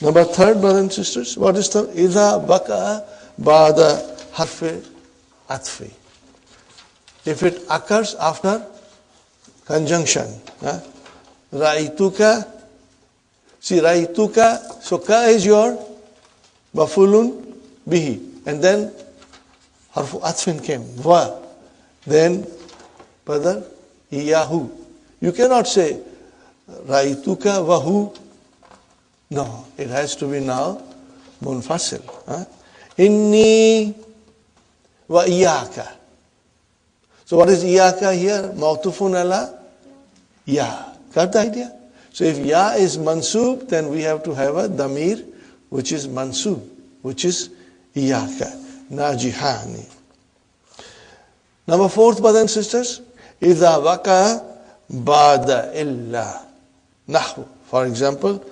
Number third, brothers and sisters, what is the إذا بقى بعد حرف عطف? If it occurs after conjunction. Ra'ituka. See, ra'ituka, so ka is your mafulun bihi. And then harfu atfin came. Va. Then, brother, iyahu. You cannot say ra'ituka wahu. No, it has to be now munfasil. Inni wa iyaka. So what is iyaka here? Mawtufun ala ya. Got the idea? So if ya is mansub, then we have to have a damir which is mansub, which is iyaka. Najihani. Number fourth, brothers and sisters, idha waka ba'da illa. Nahu. For example,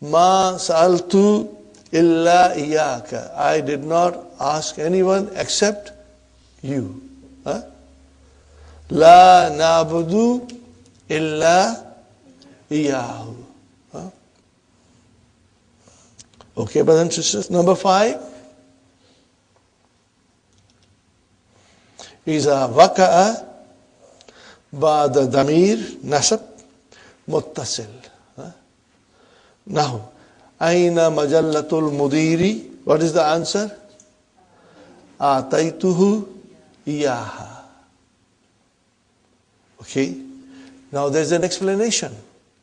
ma sa'altu illa iyaka. I did not ask anyone except you. La na'budu illa iyahu. Okay, brothers and sisters. Number 5. Iza waka'a ba'da damir nasab muttasil. Now, aina majallatul mudiri. What is the answer? Ataituhu iyaha. Okay. Now there's an explanation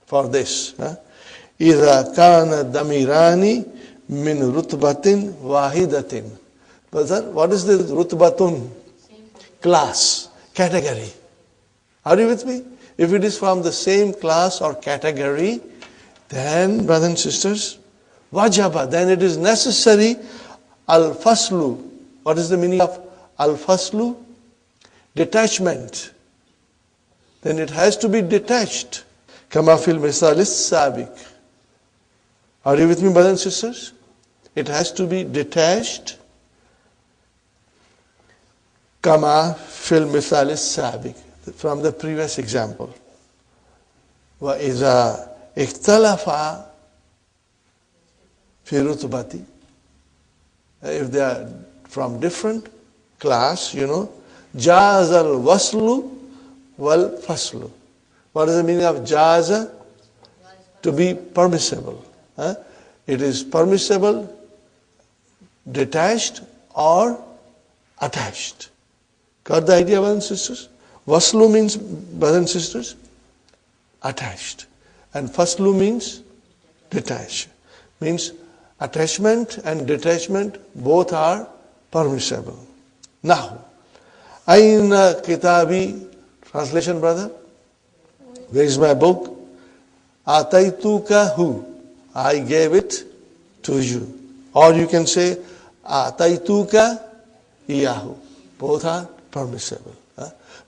for this. إذا كان damirani min rutbatin wahidatin. What is the rutbatun? Class, category. Are you with me? If it is from the same class or category, then, brothers and sisters, wajaba, then it is necessary al-faslu. What is the meaning of al-faslu? Detachment. Then it has to be detached. Kama fil misalis sabik. Are you with me, brothers and sisters? It has to be detached. Kama fil misalis sabik. From the previous example. Wa iza ikhtalafa fi rutbati. If they are from different class, jaz al-waslu wal faslu. What is the meaning of jaza? To be permissible. It is permissible, detached or attached. Got the idea, brothers and sisters? Waslu means, brothers and sisters, attached. And faslu means detached. Means attachment and detachment both are permissible. Now, Aina kitabi. Translation, brother? Where is my book? Ataituka hu. I gave it to you. Or you can say Ataituka iyahu. Both are permissible.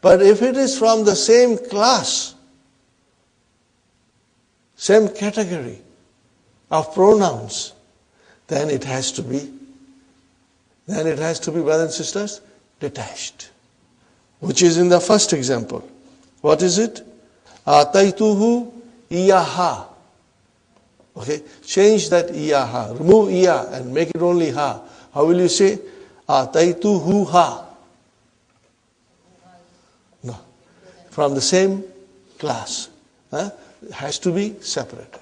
But if it is from the same class, same category of pronouns, then it has to be, brothers and sisters, detached. Which is in the first example. What is it? Ataituhu iyaha. Okay, change that iyaha. Remove iya and make it only ha. How will you say? Ataituhu ha. No. From the same class. It has to be separated.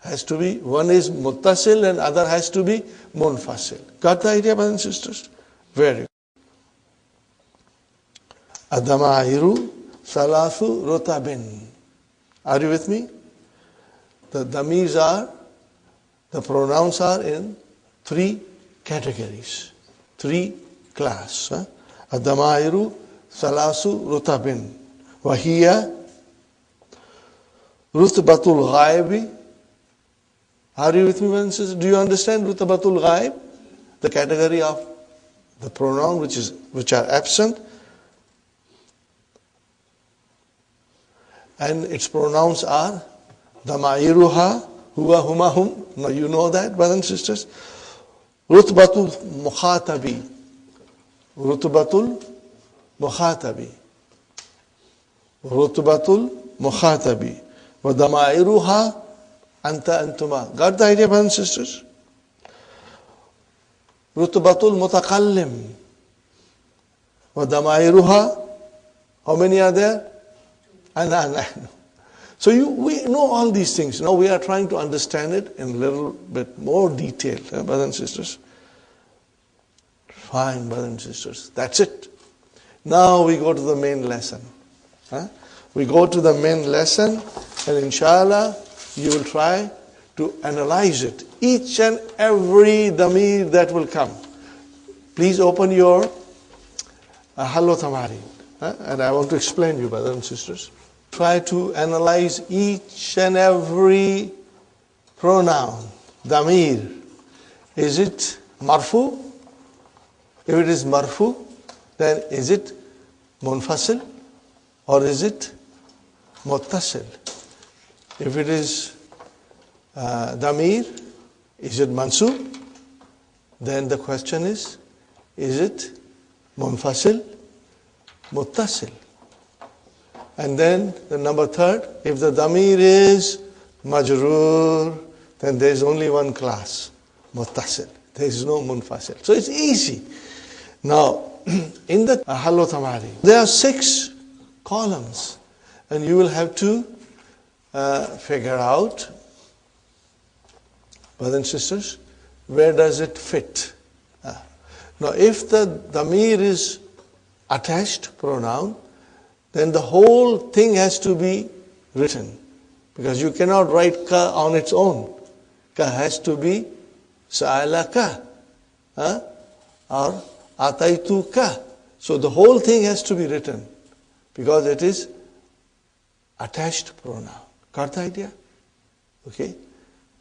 Has to be, one is muttasil and other has to be munfasil. Got the idea, brothers and sisters? Very good. Adamairu salasu rotabin. Are you with me? The damirs are, the pronouns are in 3 categories, 3 class. Adamairu salasu rotabin. Wahiya rutbatul ghaibi. Are you with me, brothers and sisters? Do you understand rutbatul ghaib? The category of the pronoun which are absent. And its pronouns are damairuha, huwa, huma, hum. Now you know that, brothers and sisters. Rutbatul mukhatabi. Rutbatul mukhatabi. Rutbatul mukhatabi. Wa damairuha anta, antuma. Got the idea, brothers and sisters? Rutbatul mutakallim. Wa damairuha. How many are there? Ana, nahnu. So we know all these things. Now we are trying to understand it in a little bit more detail, brothers and sisters. Fine, brothers and sisters. That's it. Now we go to the main lesson. We go to the main lesson, and inshallah, you will try to analyze it. Each and every damir that will come. Please open your Hallo Tamarin. And I want to explain to you, brothers and sisters. Try to analyze each and every pronoun, damir. Is it marfu? If it is marfu, then is it munfasil or is it muttasil? If it is damir, is it mansub? Then the question is it munfasil, muttasil? And then the number third, if the damir is majroor, then there is only one class, muttasil. There is no munfasil. So it's easy. Now, in the Hallo Tamari, there are 6 columns, and you will have to figure out, brothers and sisters, where does it fit? Now, if the damir is attached pronoun, then the whole thing has to be written, because you cannot write ka on its own. Ka has to be sa'alaka or ataituka. So the whole thing has to be written because it is attached pronoun. Got the idea? Okay.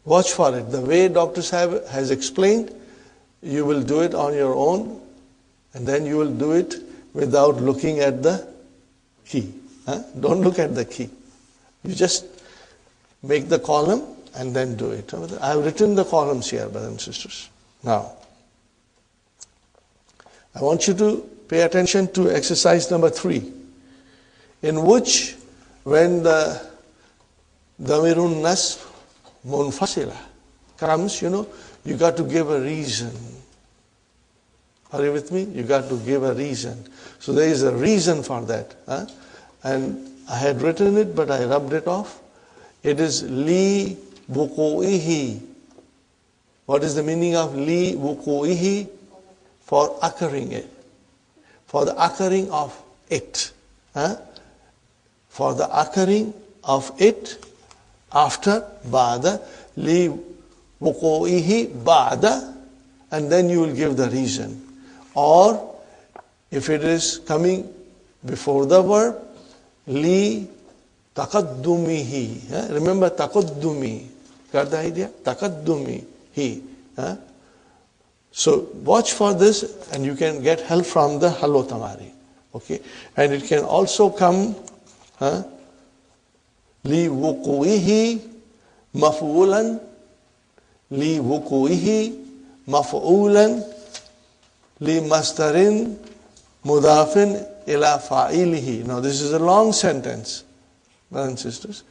Watch for it. The way Dr. Sahib has explained, you will do it on your own, and then you will do it without looking at the key. Don't look at the key. You just make the column and then do it. I have written the columns here, brothers and sisters. Now, I want you to pay attention to exercise number 3, in which when the damirun nasb munfasila comes, you got to give a reason. Are you with me? You got to give a reason. So there is a reason for that. And I had written it, but I rubbed it off. It is li wuku'ihi. What is the meaning of li wuku'ihi? For occurring it. For the occurring of it. For the occurring of it after ba'da, li wuku'ihi ba'da, and then you will give the reason. Or if it is coming before the verb, li taqaddumihi. Remember taqaddumi. Got the idea? Taqaddumihi. So watch for this, and you can get help from the Hallo Tamari. Okay? And it can also come li wuku'ihi maf'ulan, li wuku'ihi maf'ulan, li mastarin mudafin ila fa'ilihi. Now this is a long sentence, brothers and sisters.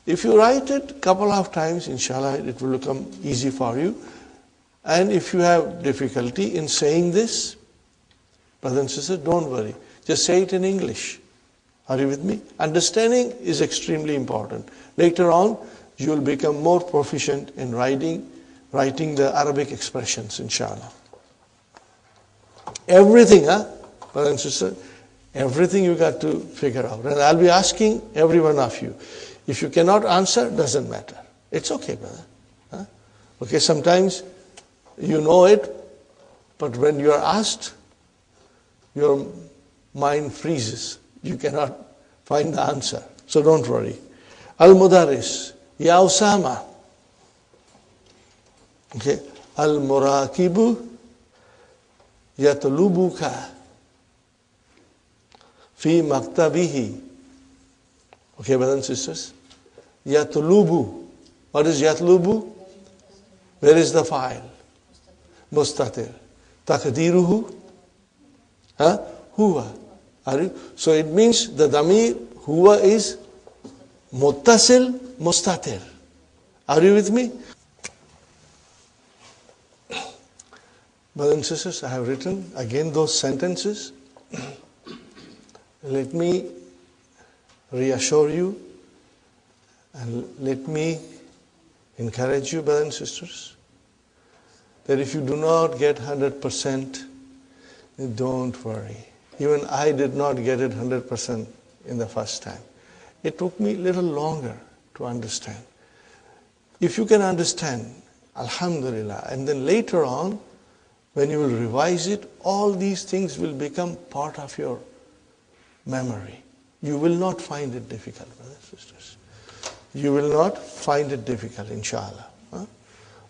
If you write it a couple of times, inshallah, it will become easy for you. And if you have difficulty in saying this, brothers and sisters, don't worry. Just say it in English. Are you with me? Understanding is extremely important. Later on, you will become more proficient in writing the Arabic expressions, inshallah. Everything, brothers and sisters, everything you got to figure out. And I'll be asking every one of you. If you cannot answer, doesn't matter. It's okay, brother. Okay, sometimes you know it, but when you are asked, your mind freezes. You cannot find the answer. So don't worry. Al-Mudaris, Ya Usama. Okay. Al-Murakibu yatlubuka fi maktabihi. Okay, brothers and sisters. Yatlubu. What is yatlubu? Where is the file? Mustatir. Taqdiruhu? Huwa. So it means the damir huwa is muttasil mustatir. Are you with me? Brothers and sisters, I have written again those sentences. Let me reassure you and let me encourage you, brothers and sisters, that if you do not get 100%, don't worry. Even I did not get it 100% in the first time. It took me a little longer to understand. If you can understand, alhamdulillah, and then later on, when you will revise it, all these things will become part of your memory. You will not find it difficult, brothers and sisters. You will not find it difficult, inshallah. Huh?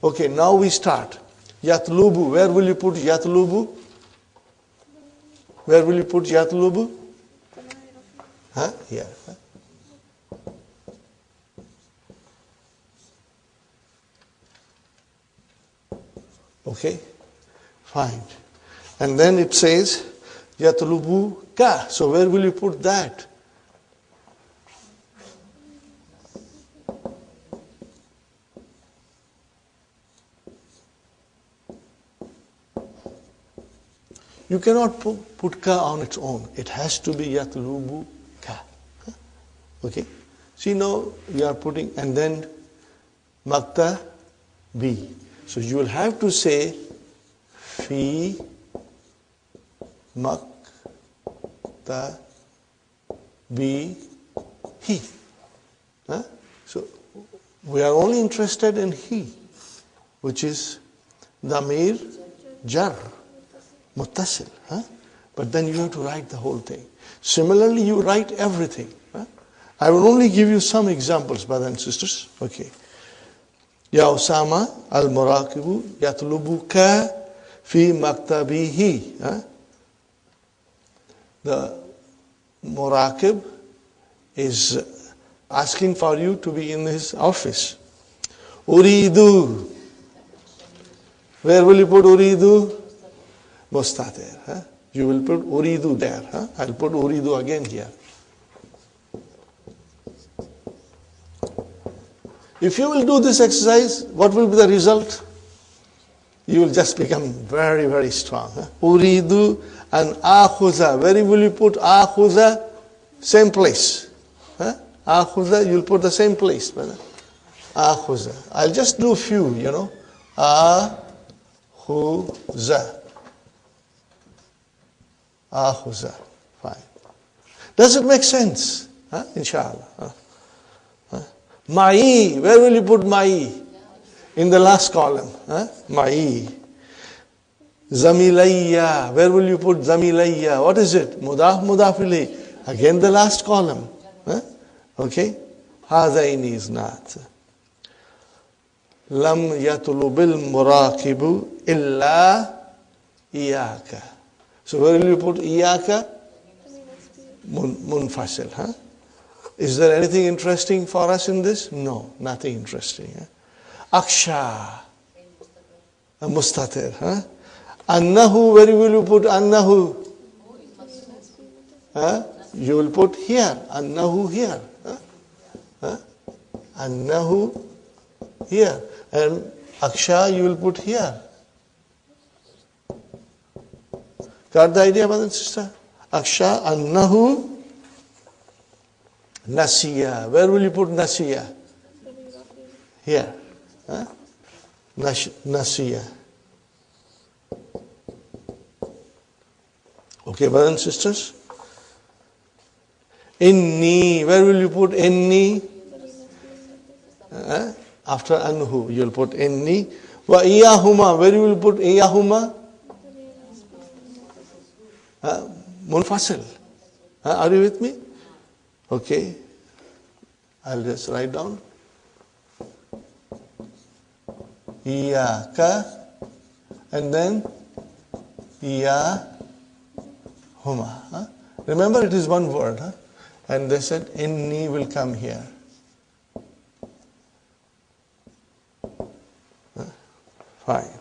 Okay, now we start. Yatlubu, where will you put yatlubu? Where will you put yatlubu? Huh? Here. Huh? Okay, fine. And then it says yatlubu ka. So where will you put that? You cannot put ka on its own. It has to be yatlubu ka. Okay. See, now we are putting, and then makta bi. So you will have to say fi makta bi he. Huh? So we are only interested in he, which is damir jar. Muttasil, huh? But then you have to write the whole thing. Similarly, you write everything. Huh? I will only give you some examples, brothers and sisters. Okay. Ya Usama al-Muraqibu yatlubuka fi maktabihi. Huh? The Muraqib is asking for you to be in his office. Uridu. Where will you put uridu? Mustatir. Huh? You will put uridu there. Huh? I'll put uridu again here. If you will do this exercise, what will be the result? You will just become very, very strong. Huh? Uridu and akhuza. Where will you put akhuza? Same place. Huh? Akhuza, you'll put the same place. Akhuza. I'll just do a few, you know. Akhuza. Akhuza. Fine. Does it make sense? Huh? Inshallah. Huh? Huh? Ma'i. Where will you put ma'i? In the last column. Huh? Ma'i. Zamilayya. Where will you put zamilayya? What is it? Mudaf, mudaf ilayh. Again the last column. Huh? Okay. Hadaini is not. Lam yatlubil muraqibu illa iyaka. So where will you put iyaka? Munfasil. Huh? Is there anything interesting for us in this? No, nothing interesting. Huh? Aksha. Mustatir. Huh? Annahu, where will you put annahu? Huh? You will put here. Annahu here. Huh? Huh? Annahu here. And aksha you will put here. Got the idea, brother and sister? Aksha annahu nasiya. Where will you put nasiya? Here. Huh? Nasiya. Okay, brothers and sisters? Inni. Where will you put inni? After anhu, you will put inni. Wa iyahuma. Where will you put iyahuma? Munfasil. Are you with me? Okay. I'll just write down. Iyaka. And then iyahuma. Remember, it is one word. Huh? And they said, inni will come here. Fine.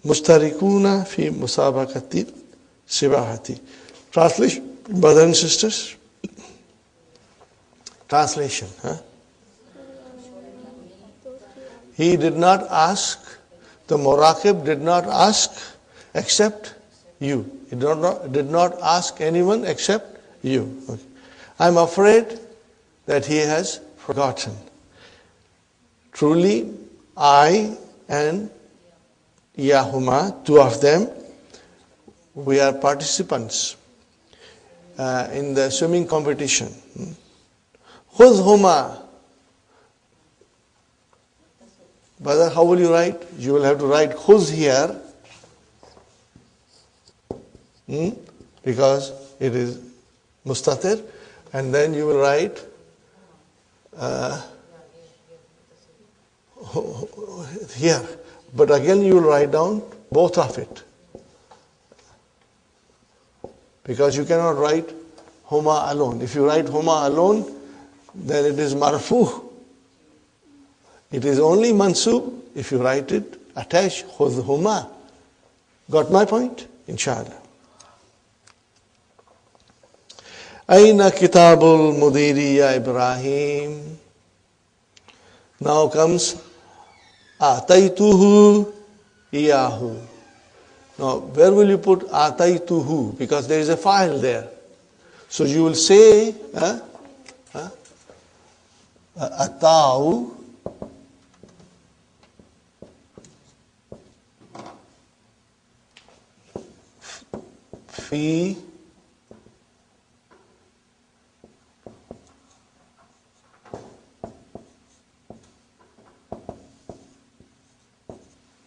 Mustarikuna fi musabaqati sibahati. Translation, brothers and sisters. Translation. Huh? He did not ask, the Muraqib did not ask except you. He did not ask anyone except you. Okay. I'm afraid that he has forgotten. Truly, I and Yahuma, two of them, we are participants in the swimming competition. Khudhuma. Brother, how will you write? You will have to write khuz here because it is mustatir, and then you will write here. But again you will write down both of it. Because you cannot write huma alone. If you write huma alone, then it is marfu. It is only mansub if you write it attached khudhuma. Got my point? Inshallah. Aina kitabul mudiri ya Ibrahim. Now comes ataituhu iyahu. Now, where will you put ataituhu? Because there is a file there. So you will say atau fi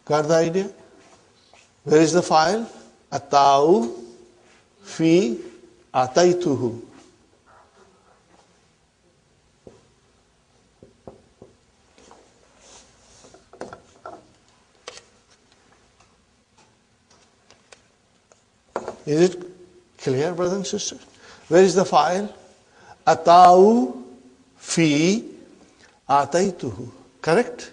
got the idea? Where is the file? Atau fi ataituhu. Is it clear, brothers and sisters? Where is the file? Atau fi ataituhu. Correct?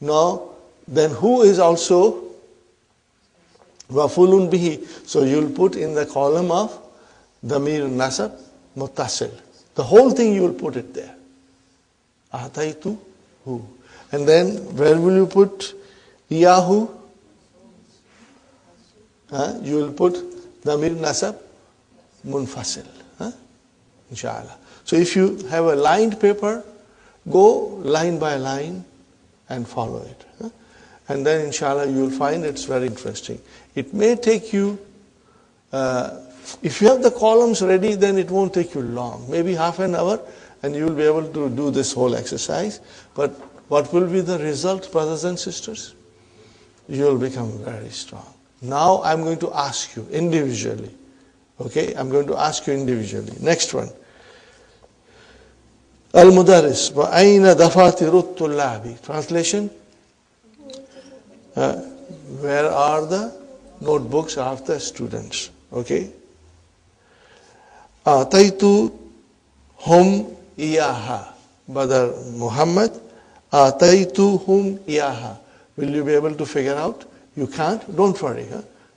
Now, then who is also wafulun bihi? So you will put in the column of damir nasab muttasil. The whole thing you will put it there. Ataitu hu. And then where will you put iyahu? You will put damir nasab munfasil. Inshallah. So if you have a lined paper, go line by line and follow it. And then inshallah you will find it's very interesting. It may take you, if you have the columns ready, then it won't take you long. Maybe half an hour and you will be able to do this whole exercise. But what will be the result, brothers and sisters? You will become very strong. Now I'm going to ask you individually. Okay, I'm going to ask you individually. Next one. Al-Mudaris wa ayna dafatiru tullabi. Translation? Where are the notebooks of the students? Okay. Ataitu hum iyaha. Brother Muhammad, ataitu hum iyaha. Will you be able to figure out? You can't? Don't worry.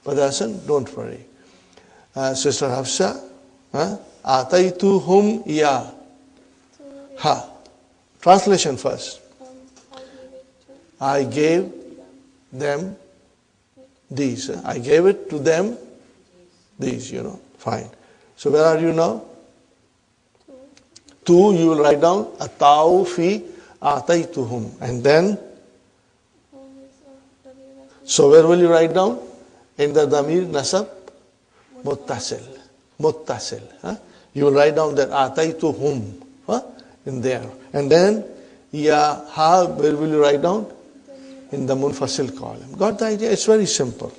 Brother Hassan, don't worry. Sister Hafsa, ataitu hum iyaha. Translation first. I gave them these. I gave it to them these, Fine. So where are you now? Two, you will write down atau fi ataituhum. And then, so where will you write down? In the damir nasab muttasil. Muttasil. You will write down that ataituhum in there. And then, where will you write down? In the munfasil column. Got the idea? It's very simple.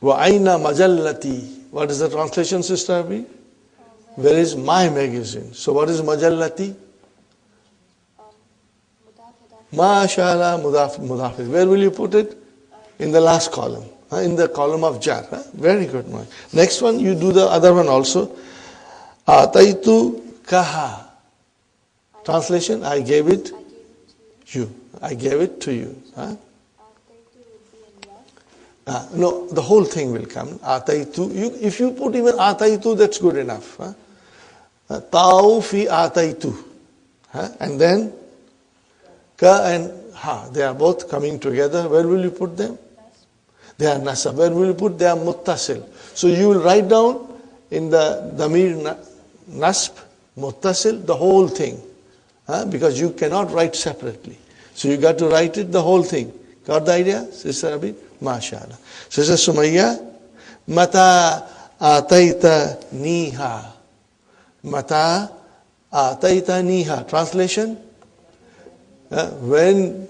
Wa aina majallati. What is the translation, Sister Abi? Where is my magazine? So what is majallati? MashaAllah, mudaf. Where will you put it? In the last column. In the column of jar. Very good. Next one, you do the other one also. Ataitu kaha. Translation, I gave it you. I gave it to you. No, the whole thing will come. Ataitu. If you put even ataitu, that's good enough. Tau fi ataitu. And then ka and ha. They are both coming together. Where will you put them? They are nasab. Where will you put? They are muttasil. So you will write down in the damir nasb, muttasil, the whole thing. Because you cannot write separately. So you got to write it, the whole thing. Got the idea? Sister Abi? MashaAllah. Sister Sumayya, mata ataita niha. Mata ataita niha. Translation? When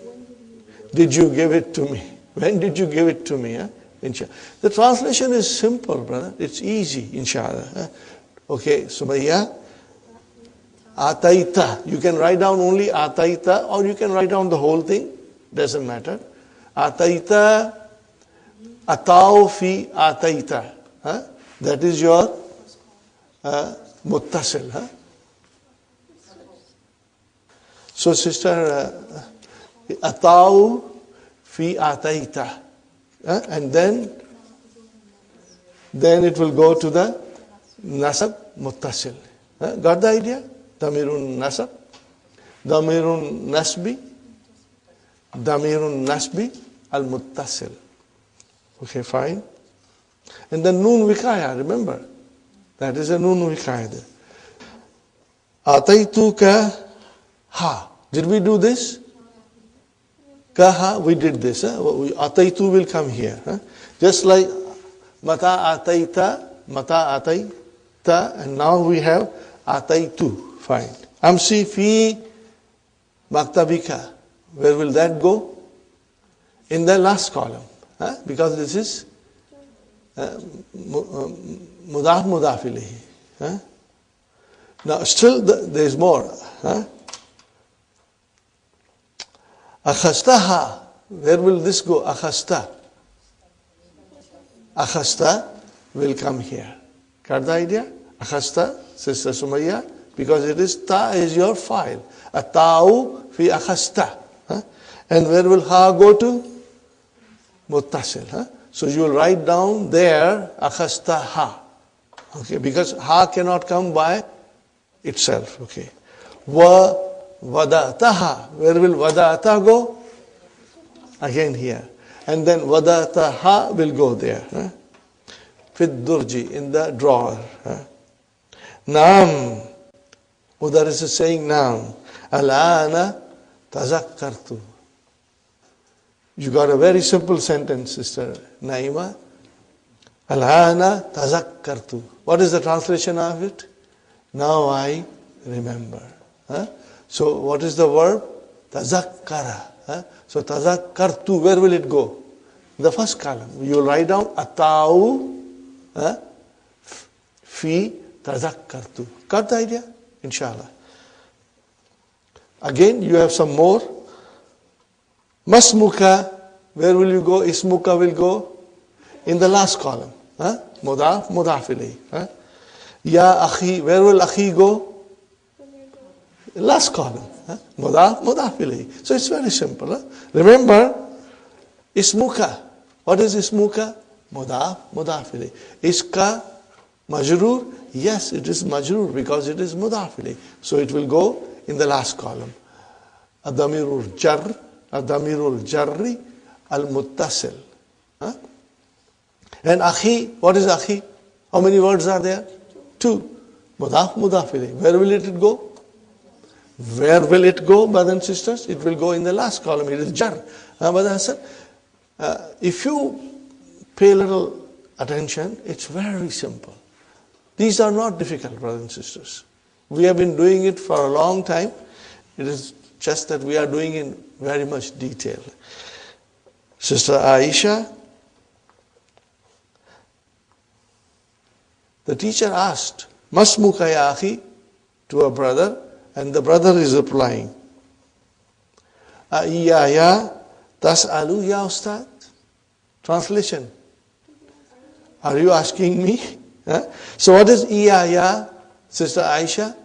did you give it to me? When did you give it to me? Inshallah. The translation is simple, brother. It's easy, inshallah. Okay, Sumayya. Ataita. You can write down only ataita, or you can write down the whole thing. Doesn't matter. Ataita, atau fi ataita. That is your muttasil. So, sister, atau fi ataita. And then it will go to the nasab muttasil. Got the idea? Damirun nasab, damirun nasbi, al-muttasil. Okay, fine. And then noon wikaya, remember. That is a noon wikaya there. Ataituka ha. Did we do this? Kaha, we did this. Ataitu will come here. Just like mata ataita, and now we have ataitu. Fine. Amsi fi maktabika. Where will that go? In the last column. Because this is mudaf ilayhi. Now still there is more. Akhastaha. Where will this go? Akhasta. Akhasta will come here. Got the idea? Akhasta, Sister Sumayya. Because it is ta is your file. Atau fi akhasta. And where will ha go to? Muttasil. So you will write down there akhasta ha. Okay, because ha cannot come by itself. Okay. Wa wadataha. Where will wadata go? Again here. And then wadataha will go there. Fit durji, in the drawer. Naam. Mudaris is saying naam. Alana tazakkartu. You got a very simple sentence, Sister Naima. Alana tazakkartu. What is the translation of it? Now I remember. So what is the verb? Tazakkara. So tazakkartu, where will it go? The first column. You will write down atau fi tazakkartu. Got the idea? Inshallah. Again, you have some more. Masmuka, where will you go? Ismuka will go in the last column. Mudaf ilayhi. Ya akhi, where will akhi go? Last column. Mudaf ilayhi. So it's very simple. Remember, ismuka. What is ismuka? Mudaf ilayhi. Iska majrur. Yes, it is majrur because it is mudaf ilayhi. So it will go in the last column. Adamirul jarri al-muttasil. And akhi, what is akhi? How many words are there? 2. Mudaf ilayhi. Where will it go? Where will it go, brothers and sisters? It will go in the last column. It is jar. Brother Hassan, if you pay a little attention, it's very simple. These are not difficult, brothers and sisters. We have been doing it for a long time. It is just that we are doing it in very much detail. Sister Aisha, the teacher asked, Masmuka ya akhi, to a brother, and the brother is replying, Iyaya tas'alu ya ustad? Translation. Are you asking me? So what is Iyaya, Sister Aisha?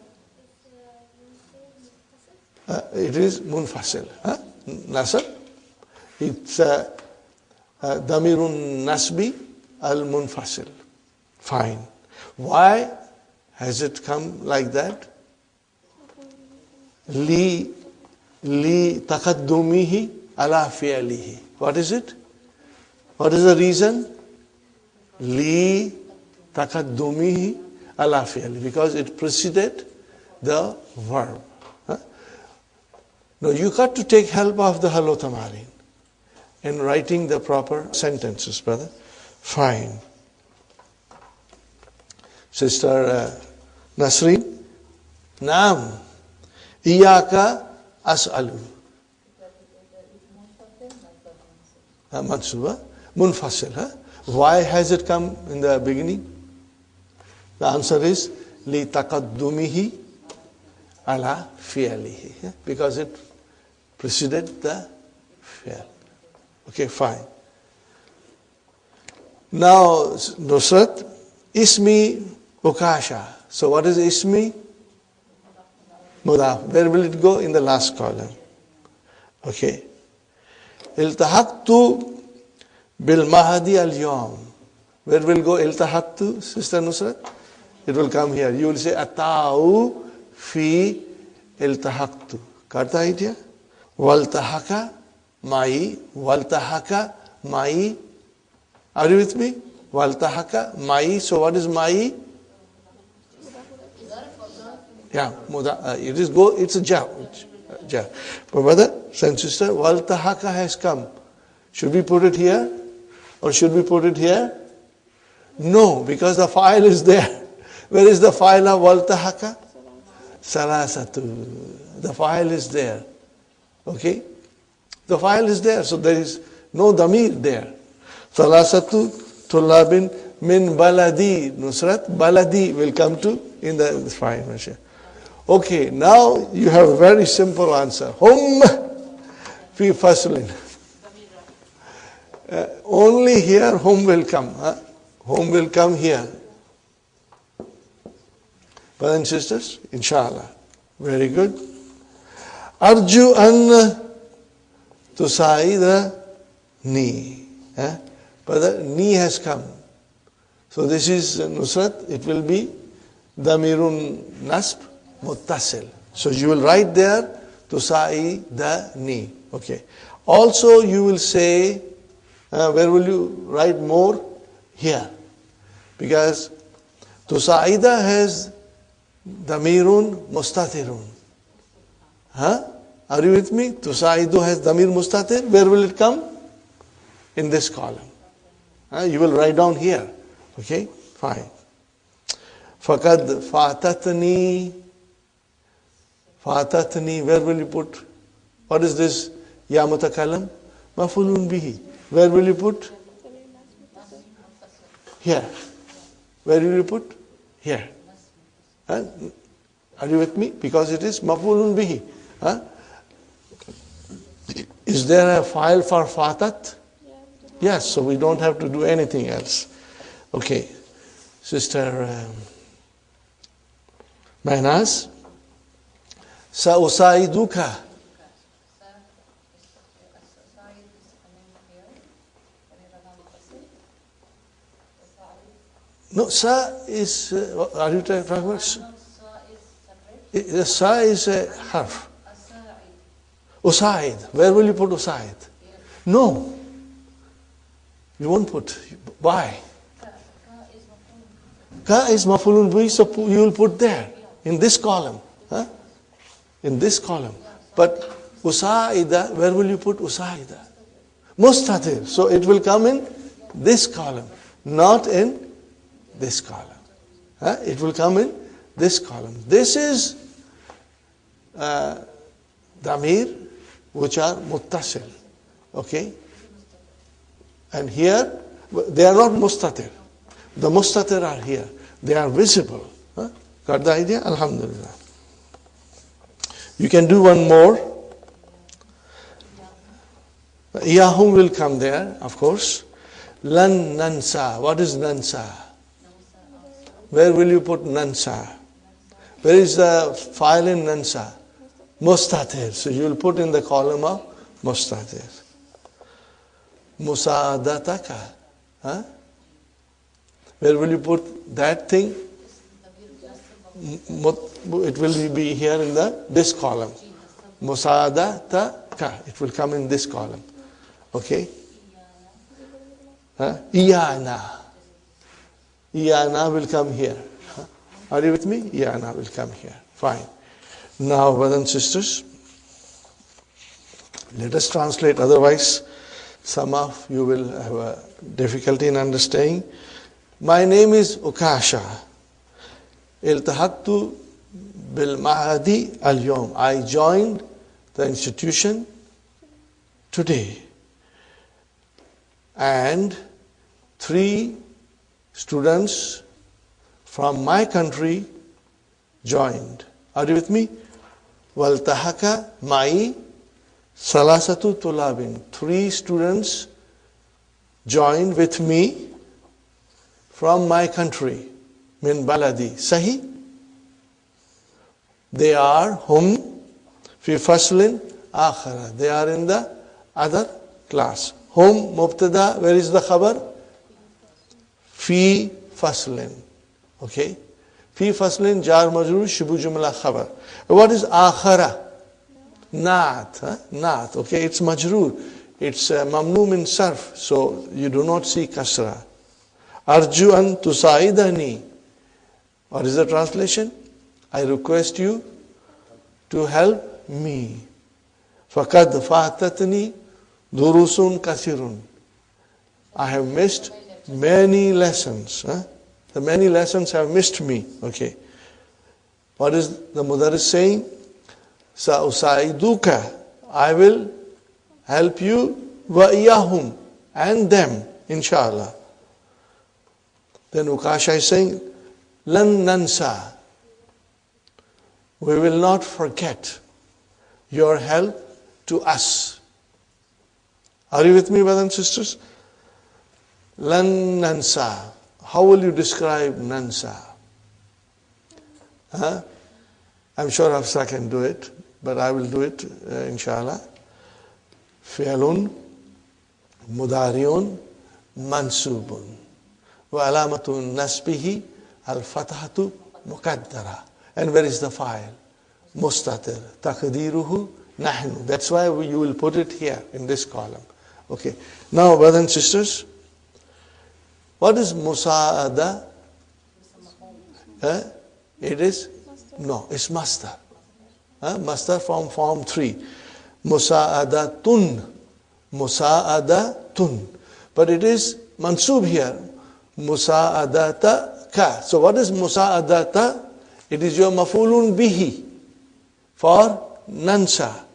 It is munfasil. Nasab. It's damirun nasbi al-munfasil. Fine. Why has it come like that? Li li taqaddumihi ala fi'lihi. What is it? What is the reason? Li taqaddumihi ala fi'lihi. Because it preceded the verb. Huh? Now you got to take help of the Hallo Tamarin in writing the proper sentences, brother. Fine. Sister Nasreen. Naam. Iyaka as'alu. Mansuba. Munfasil. Huh? Why has it come in the beginning? The answer is li taqaddumihi ala fi'lihi. Because it preceded the fi'l. Okay, fine. Now, Nusrat, ismi ukasha. So what is ismi? Mudaf. Where will it go? In the last column. Okay. Iltahaqtu bil mahdi al yawm. Where will go iltahaqtu, Sister Nusrat? It will come here. You will say ata'u fi iltahaqtu. Got the idea? Waltahaka mai. Waltahaka mai. Are you with me? Waltahaka mai. So what is mai? Yeah, it is go. It's a ja. Ja. But brother and sister, waltahaka has come. Should we put it here, or should we put it here? No, because the file is there. Where is the file of waltahaka? Salasatu. The file is there. Okay, the file is there, so there is no damir there. Salasatu tulabin min baladi. Nusrat, baladi will come to in the file. Okay, now you have a very simple answer. Hum fi faslin. Only here hum will come. Hum will come here. Brothers and sisters, inshallah. Very good. Arju an tusaida ni. Brother, ni has come. So this is Nusrat. It will be damirun nasb muttasil. So you will write there tusaida ni. Okay. Also you will say, where will you write more? Here. Because tusaida has damirun mustatirun. Are you with me? Tusaidu has damir mustatir. Where will it come? In this column. You will write down here. Okay? Fine. Fakad fatatni. Fatatni. Where will you put? What is this? Ya mutakalam? Mafulun bihi. Where will you put? Here. Where will you put? Here. Are you with me? Because it is mafulun bihi. Is there a file for fatat? Yes, so we don't have to do anything else. Okay. Sister Mahnaz. Sa'usaiduka. No, sa is, are you talking about? The sa is a harf. Usaid. Where will you put usaid? No. You won't put. Why? Ka is mafulun bihi, so you will put there. In this column. In this column. But usaida, where will you put usaida? Mustatir. So it will come in this column. Not in this column. It will come in this column. This is damir, which are muttasil. Okay? And here, they are not mustatir. The mustatir are here. They are visible. Got the idea? Alhamdulillah. You can do one more. Yahum will come there, of course. Lan nansa. What is nansa? Where will you put nansa? Where is the file in nansa? Mustatir. So you will put in the column of mustatir. Musaadataka. Where will you put that thing? It will be here in this column. Musa'adataka. It will come in this column. Okay? Iyana. Iyana will come here. Are you with me? Iyana will come here. Fine. Now, brothers and sisters, let us translate. Otherwise, some of you will have a difficulty in understanding. My name is Ukasha. Iltahattu bil Mahadi al Yom. I joined the institution today. And 3 students from my country joined. Are you with me? Waltahaka mai salasatu tulabin. 3 students joined with me from my country. Min baladi. Sahi? They are hum fi faslin akhara. They are in the other class. Hum mubtada. Where is the khabar? Fi faslin. Okay? Fi faslin jar majrur shibu jumla khabar. What is akhara? Naat. Naat. Okay, it's majrur. It's mamnu min sarf. So you do not see kasra. Arju an tusaidani. What is the translation? I request you to help me. Fakad fatatni durusun kasirun. I have missed many lessons. The many lessons have missed me. Okay. What is the mudarris saying? Sa'usaiduka. I will help you. Wa iyahum. And them. Inshallah. Then Ukasha is saying, Lan nansa. We will not forget your help to us. Are you with me, brothers and sisters? Lan nansa. How will you describe nansa? I'm sure Hafsa can do it, but I will do it, inshallah. Fi'lun mudariun mansubun. Wa alamatun nasbihi al-fathatu muqaddara. And where is the file? Mustatir. Taqdiruhu nahnu. That's why you will put it here in this column. Okay. Now, brothers and sisters, what is musa'ada? It is? No, it's masdar. Masdar from form 3. Musa'adatun. Musa'adatun. But it is mansub here. Musa'adata ka. So what is musa'adata? It is your mafulun bihi for nansa.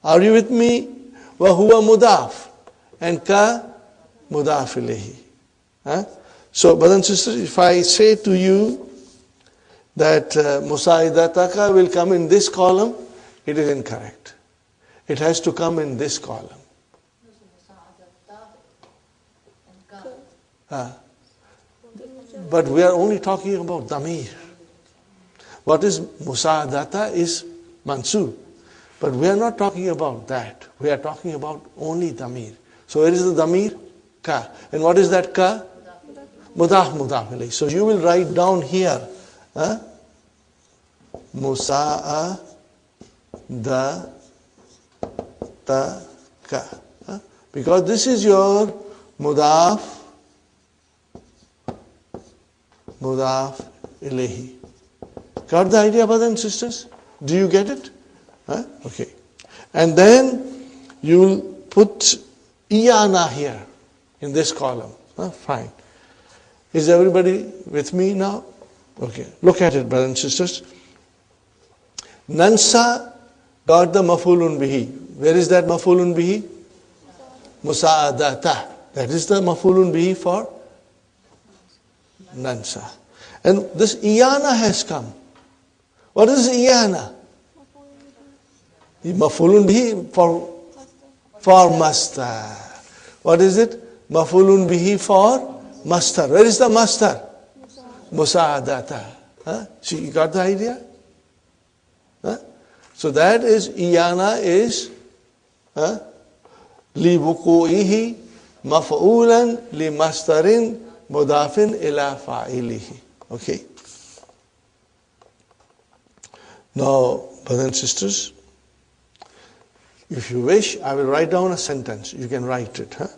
Are you with me? Wa huwa mudaf. And ka mudaf ilayhi. So, brothers and sisters, if I say to you that musaidataka will come in this column, it is incorrect. It has to come in this column. But we are only talking about damir. What is musaadata is mansub. But we are not talking about that. We are talking about only damir. So where is the damir? Ka. And what is that ka? Mudaf mudaf ilayhi. So you will write down here. Musa'a da ta ka. Because this is your mudaf ilayhi. Got the idea, brothers and sisters? Do you get it? Okay. And then you will put iyana here in this column. Fine. Is everybody with me now? Okay. Look at it, brothers and sisters. Nansa got the mafulun bihi. Where is that mafulun bihi? Musa'adata. That is the mafulun bihi for nansa. And this iyana has come. What is iyana? Mafulun bihi for mastar. What is it? Mafulun bihi for mastar. Where is the mastar? Musa'adata. So you got the idea? So that is iyana is li wuku'ihi maf'ulan li mastarin mudafin ila fa'ilihi. Okay. Now, brothers and sisters, If you wish, I will write down a sentence. You can write it. Huh?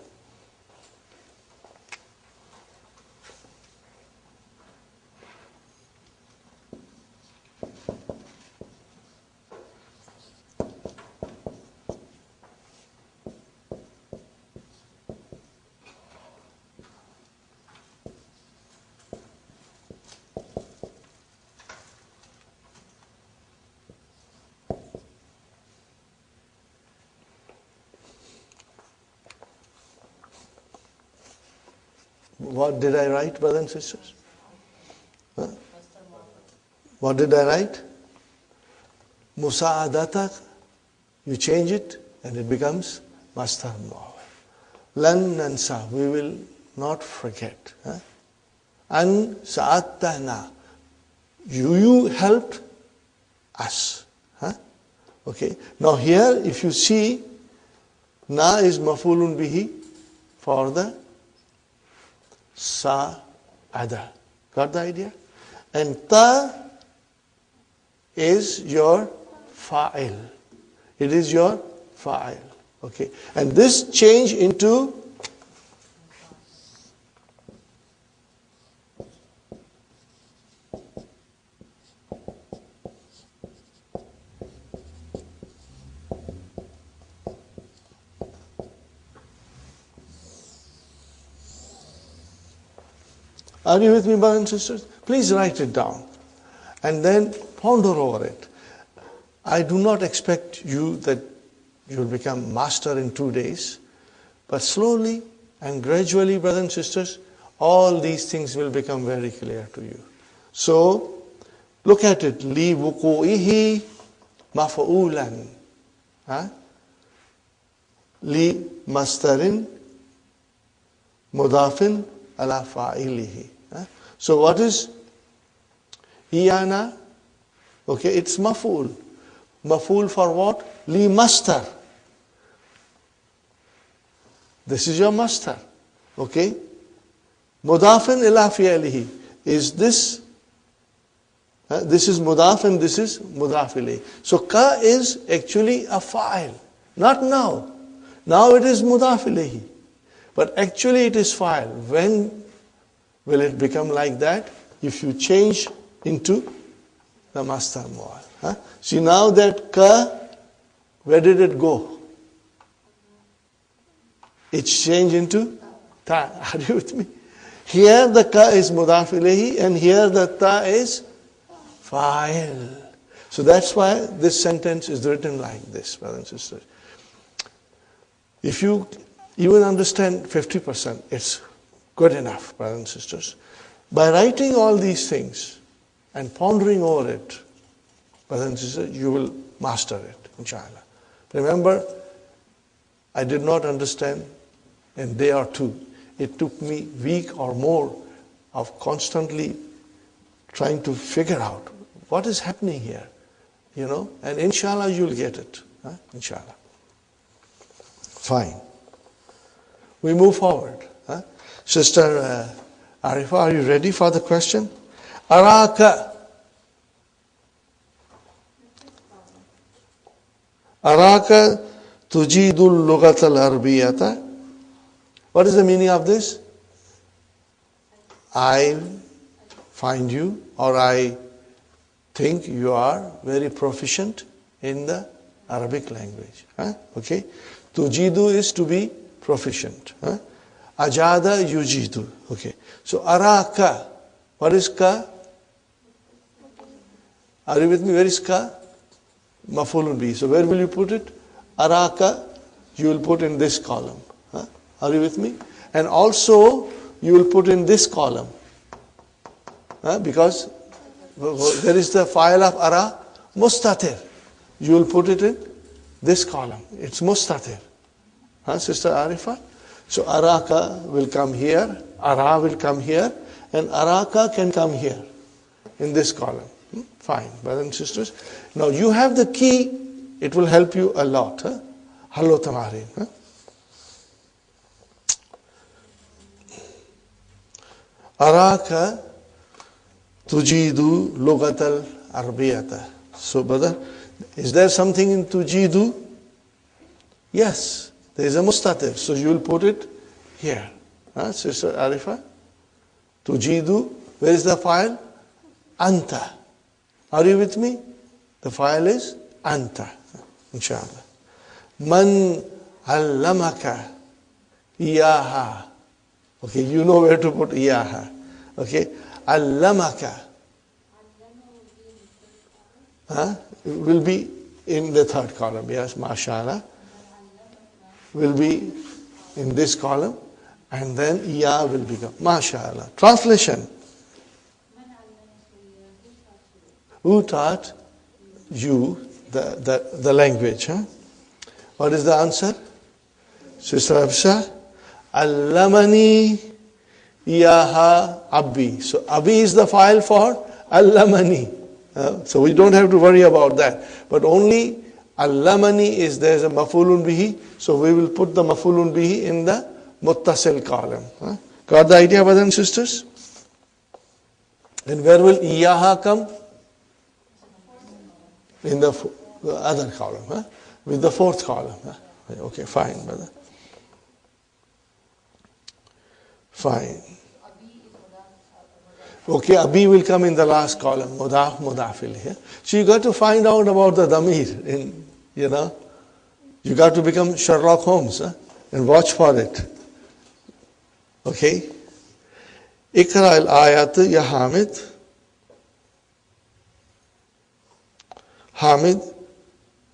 What did I write, brothers and sisters? Huh? What did I write? Musa'adatak. You change it and it becomes Mastar Mu'awwal. Lan nansa. We will not forget. Huh? An sa'attana. You helped us. Huh? Okay. Now here, if you see, na is mafulun bihi for the Sa'ada. Got the idea? And ta is your fa'il. It is your fa'il. Okay. And this change into Are you with me, brothers and sisters? Please write it down and then ponder over it. I do not expect you that you will become master in 2 days, but slowly and gradually, brothers and sisters, all these things will become very clear to you. So, look at it. Li wuku'ihi maf'ulan. Li mastarin mudafin ala fa'ilihi. So what is iyana? Okay, it's maf'ul. Maf'ul for what? Li mastar. This is your master. Okay? Mudafin ila fi'alihi. Is this? This is mudaf and this is mudaf ilayhi. So ka is actually a fa'il. Not now. Now it is mudaf ilayhi. But actually it is fa'il. When will it become like that? If you change into the Mastar Mu'awwal. See now that ka, where did it go? It's changed into ta. Are you with me? Here the ka is mudaf ilayhi and here the ta is fa'il. So that's why this sentence is written like this, brothers and sisters. If you even understand 50%, it's good enough, brothers and sisters. By writing all these things and pondering over it, brothers and sisters, you will master it, inshallah. Remember, I did not understand in a day or two. It took me a week or more of constantly trying to figure out what is happening here, and inshallah you'll get it, inshallah. Fine. We move forward. Sister Arifa, are you ready for the question? Araka. Araka tujidul lugatal arbiyata. What is the meaning of this? I find you, or I think you are very proficient in the Arabic language. Okay? Tujidu is to be proficient. Ajada yujidu. Okay. So araka. What is ka? Are you with me? Where is ka? Maf'ulun bihi. So where will you put it? Araka, you will put in this column. Are you with me? And also you will put in this column. Because there is the file of ara, mustatir. You will put it in this column. It's mustatir. Sister Arifa? So araka will come here, ara will come here, and araka can come here in this column. Fine, brothers and sisters. Now you have the key, it will help you a lot. Hallo tamarin. Araka tujidu lugatal arbiyata. So brother, is there something in tujidu? Yes, there is a mustatir. So you will put it here. Sister Arifa? Tujidu. Where is the file? Anta. Are you with me? The file is Anta. Inshallah. Man allamaka iyaha. Okay, you know where to put iyaha. Okay. Allamaka. Will be in the third column. Yes, mashallah. Will be in this column. And then iya will become mashallah. Translation. Who taught you the language? What is the answer? Sister Absha? Allamani iyaha abbi. So abbi is the file for allamani. So we don't have to worry about that. But only allamani is there's a mafulun bihi. So we will put the mafulun bihi in the muttasil column. Got the idea, brothers and sisters? And where will iyaha come? In the other column. With the fourth column. Okay, fine, brother. Fine. Okay, abi will come in the last column. Mudaf, mudafil here. So you got to find out about the damir. You got to become Sherlock Holmes and watch for it. Okay. Ikra al-ayat ya Hamid. Hamid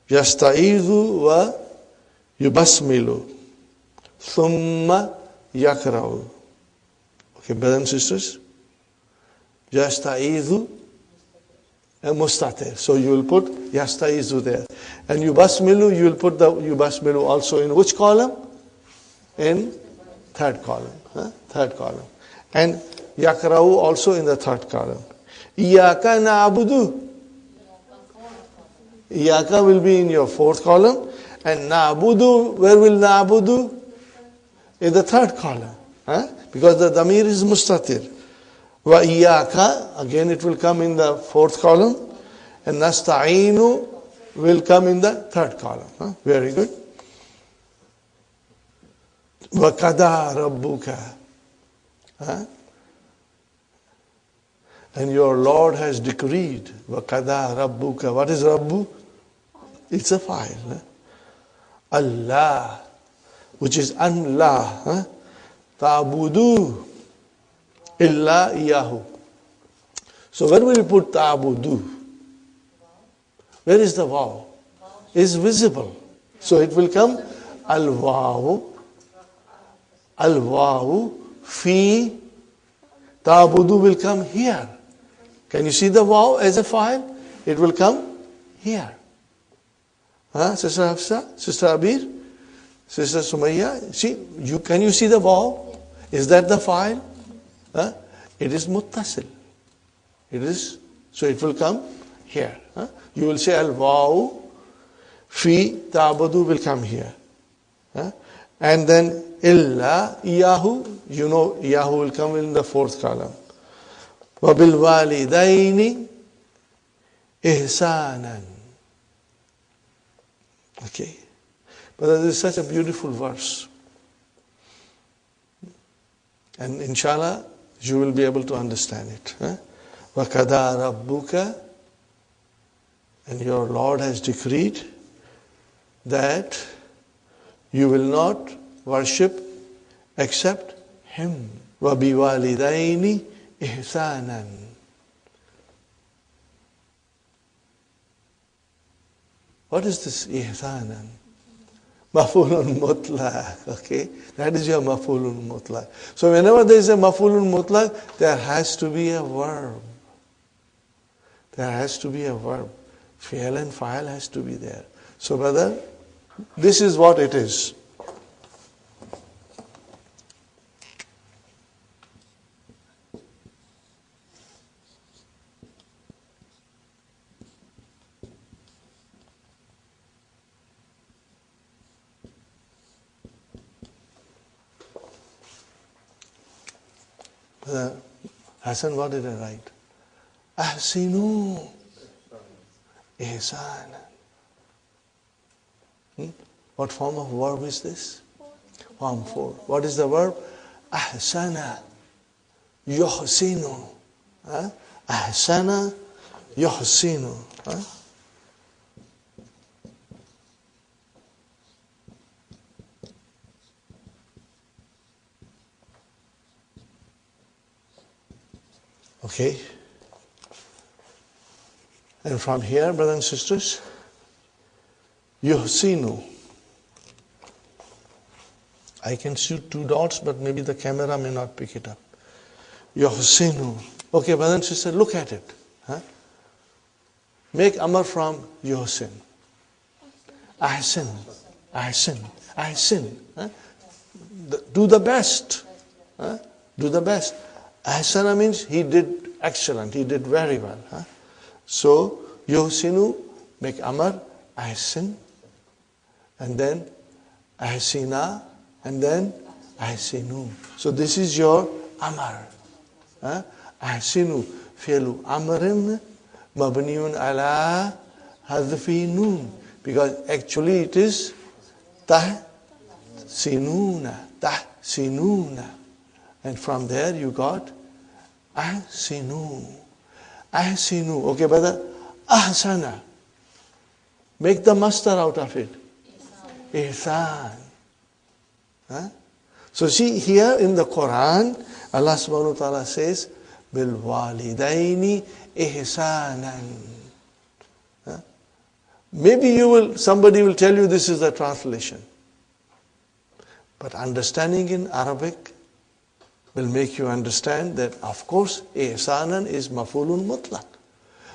yasta'idhu wa yubasmilu thumma yakra'u. Okay, brothers and sisters. Yasta'idhu mustatir. So you will put yasta'idhu there. And yubasmilu, you will put the yubasmilu also in which column? In third column. Third column. And yakra'u also in the third column. Iyaka na'budu. Iyaka will be in your fourth column. And na'budu, where will na'budu? In the third column. Because the damir is mustatir. Wa iyaka, again it will come in the fourth column. And nasta'inu will come in the third column. Very good. Wa kada rabbuka. And your Lord has decreed. Wa kada rabbuka. What is Rabbu? It's a file. Allah, which is Allah. Ta'budu illa iyahu. So when will you put ta'budu? Where is the waw? It's visible. So it will come al-waw. Al-waw fi ta'budu will come here. Can you see the waw as a file? It will come here. Sister Hafsa? Sister Abir? Sister Sumayya? See, can you see the waw? Is that the file? It is muttasil. It is, so it will come here. You will say al-waw fi ta'budu will come here. And then illa iyahu, you know iyahu will come in the fourth column. Wa bil walidaini ihsanan. Okay. But this is such a beautiful verse. And inshallah, you will be able to understand it. وَكَدَى رَبُّكَ. And your Lord has decreed that you will not worship except Him. وَبِوَالِدَيْنِ إِحْسَانًا. What is this ihsanan? Mafulun mutlaq, okay? That is your mafulun mutlaq. So whenever there is a mafulun mutlaq, there has to be a verb. There has to be a verb. Fi'al and fa'al has to be there. So brother, this is what it is. Hassan, what did I write? Ahsinu ihsan. What form of verb is this? Form 4. What is the verb? Ahsana yuhsinu. Ahsana yuhsinu. Okay. And from here, brothers and sisters, yuhsinu. I can shoot 2 dots, but maybe the camera may not pick it up. Yuhsinu. Okay, brothers and sisters, look at it. Make amar from yuhsin. Ahsin. Ahsin. Ahsin. Do the best. Do the best. Ahsana means he did excellent, he did very well. So, yuhsinu, make amar, ahsin, and then ahsina, and then ahsinu. So this is your amar. Ahsinu, fi'lu amrin, mabniun ala hadfi noon. Because actually it is tahsinuna, tahsinuna. And from there you got ahsinu. Ahsinu. Okay, brother. Ahsana. Make the master out of it. Ihsan. So see here in the Quran, Allah subhanahu wa ta'ala says, Bil walidaini ihsanan. Maybe somebody will tell you this is the translation. But understanding in Arabic will make you understand that, of course, ihsanan is maf'ulun mutlaq.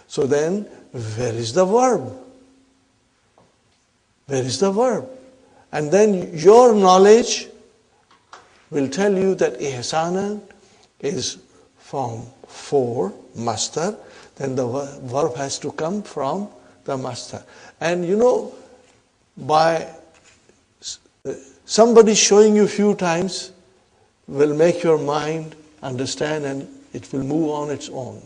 So then, where is the verb? Where is the verb? And then your knowledge will tell you that ihsanan is form 4, master. Then the verb has to come from the master. And you know, by somebody showing you a few times, will make your mind understand and it will move on its own.